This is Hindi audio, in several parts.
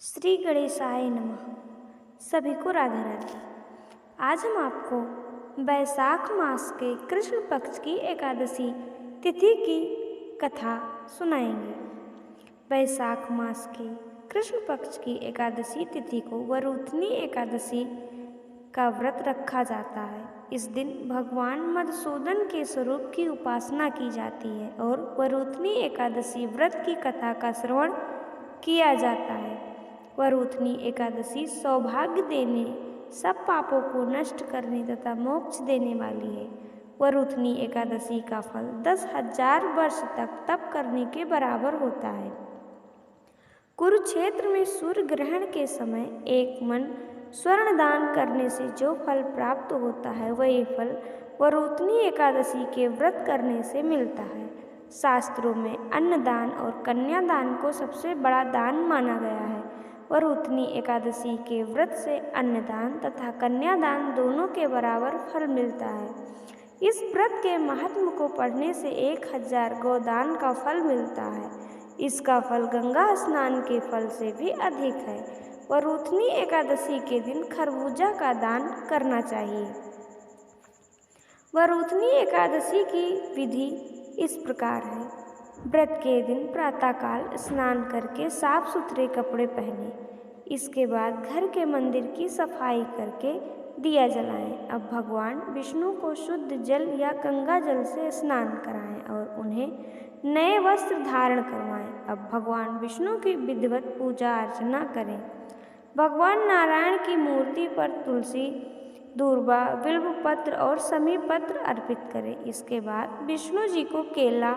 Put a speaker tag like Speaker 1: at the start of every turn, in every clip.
Speaker 1: श्री गणेशाय नमः। सभी को राधे राधे। आज हम आपको वैशाख मास के कृष्ण पक्ष की एकादशी तिथि की कथा सुनाएंगे। वैशाख मास की कृष्ण पक्ष की एकादशी तिथि को वरुथनी एकादशी का व्रत रखा जाता है। इस दिन भगवान मधुसूदन के स्वरूप की उपासना की जाती है और वरुथनी एकादशी व्रत की कथा का श्रवण किया जाता है। वरुथनी एकादशी सौभाग्य देने, सब पापों को नष्ट करने तथा मोक्ष देने वाली है। वरुथनी एकादशी का फल 10,000 वर्ष तक तप करने के बराबर होता है। कुरुक्षेत्र में सूर्य ग्रहण के समय एक मन स्वर्ण दान करने से जो फल प्राप्त होता है वही फल वरुथनी एकादशी के व्रत करने से मिलता है। शास्त्रों में अन्नदान और कन्यादान को सबसे बड़ा दान माना गया है। वरुथनी एकादशी के व्रत से अन्नदान तथा कन्यादान दोनों के बराबर फल मिलता है। इस व्रत के महात्म को पढ़ने से 1000 गोदान का फल मिलता है। इसका फल गंगा स्नान के फल से भी अधिक है। वरुथनी एकादशी के दिन खरबूजा का दान करना चाहिए। वरुथनी एकादशी की विधि इस प्रकार है। व्रत के दिन प्रातःकाल स्नान करके साफ सुथरे कपड़े पहने। इसके बाद घर के मंदिर की सफाई करके दिया जलाएं। अब भगवान विष्णु को शुद्ध जल या गंगा जल से स्नान कराएं और उन्हें नए वस्त्र धारण करवाएं। अब भगवान विष्णु की विधिवत पूजा अर्चना करें। भगवान नारायण की मूर्ति पर तुलसी, दूर्वा, बिल्वपत्र और समी पत्र अर्पित करें। इसके बाद विष्णु जी को केला,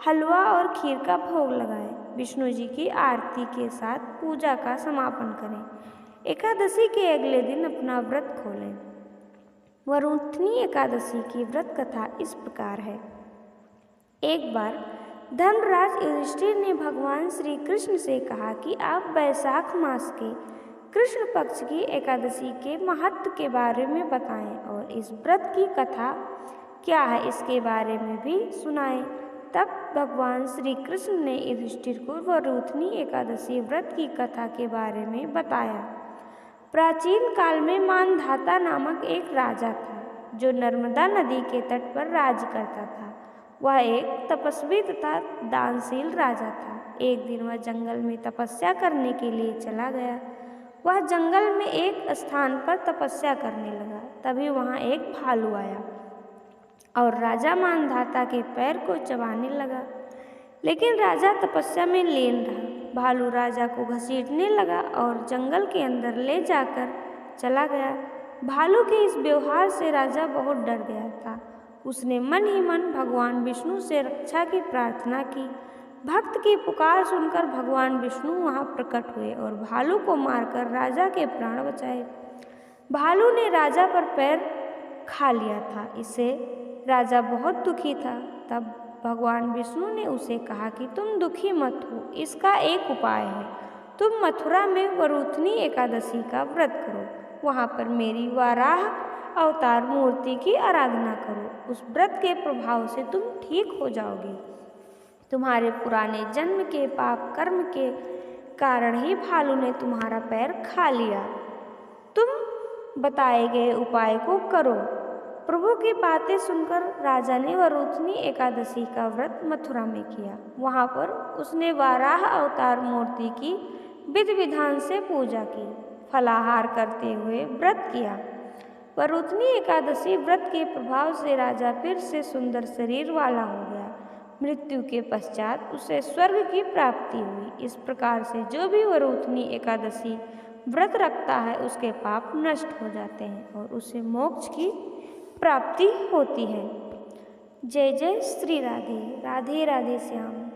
Speaker 1: हलवा और खीर का भोग लगाएं। विष्णु जी की आरती के साथ पूजा का समापन करें। एकादशी के अगले दिन अपना व्रत खोलें। वरुथनी एकादशी की व्रत कथा इस प्रकार है। एक बार धर्मराज युधिष्ठिर ने भगवान श्री कृष्ण से कहा कि आप वैशाख मास के कृष्ण पक्ष की एकादशी के महत्व के बारे में बताएं और इस व्रत की कथा क्या है इसके बारे में भी सुनाएं। तब भगवान श्री कृष्ण ने युधिष्ठिर को वरुथनी एकादशी व्रत की कथा के बारे में बताया। प्राचीन काल में मानधाता नामक एक राजा था जो नर्मदा नदी के तट पर राज करता था। वह एक तपस्वी तथा दानशील राजा था। एक दिन वह जंगल में तपस्या करने के लिए चला गया। वह जंगल में एक स्थान पर तपस्या करने लगा। तभी वहाँ एक भालू आया और राजा मानधाता के पैर को चबाने लगा, लेकिन राजा तपस्या में लीन रहा। भालू राजा को घसीटने लगा और जंगल के अंदर ले जाकर चला गया। भालू के इस व्यवहार से राजा बहुत डर गया था। उसने मन ही मन भगवान विष्णु से रक्षा की प्रार्थना की। भक्त की पुकार सुनकर भगवान विष्णु वहाँ प्रकट हुए और भालू को मारकर राजा के प्राण बचाए। भालू ने राजा पर पैर खा लिया था। इससे राजा बहुत दुखी था। तब भगवान विष्णु ने उसे कहा कि तुम दुखी मत हो, इसका एक उपाय है। तुम मथुरा में वरुथनी एकादशी का व्रत करो। वहाँ पर मेरी वाराह अवतार मूर्ति की आराधना करो। उस व्रत के प्रभाव से तुम ठीक हो जाओगे। तुम्हारे पुराने जन्म के पाप कर्म के कारण ही भालू ने तुम्हारा पैर खा लिया। तुम बताए गए उपाय को करो। प्रभु की बातें सुनकर राजा ने वरुथनी एकादशी का व्रत मथुरा में किया। वहाँ पर उसने वाराह अवतार मूर्ति की विधि विधान से पूजा की, फलाहार करते हुए व्रत किया। वरुथनी एकादशी व्रत के प्रभाव से राजा फिर से सुंदर शरीर वाला हो गया। मृत्यु के पश्चात उसे स्वर्ग की प्राप्ति हुई। इस प्रकार से जो भी वरुथनी एकादशी व्रत रखता है उसके पाप नष्ट हो जाते हैं और उसे मोक्ष की प्राप्ति होती है। जय जय श्री राधे। राधे राधे श्याम।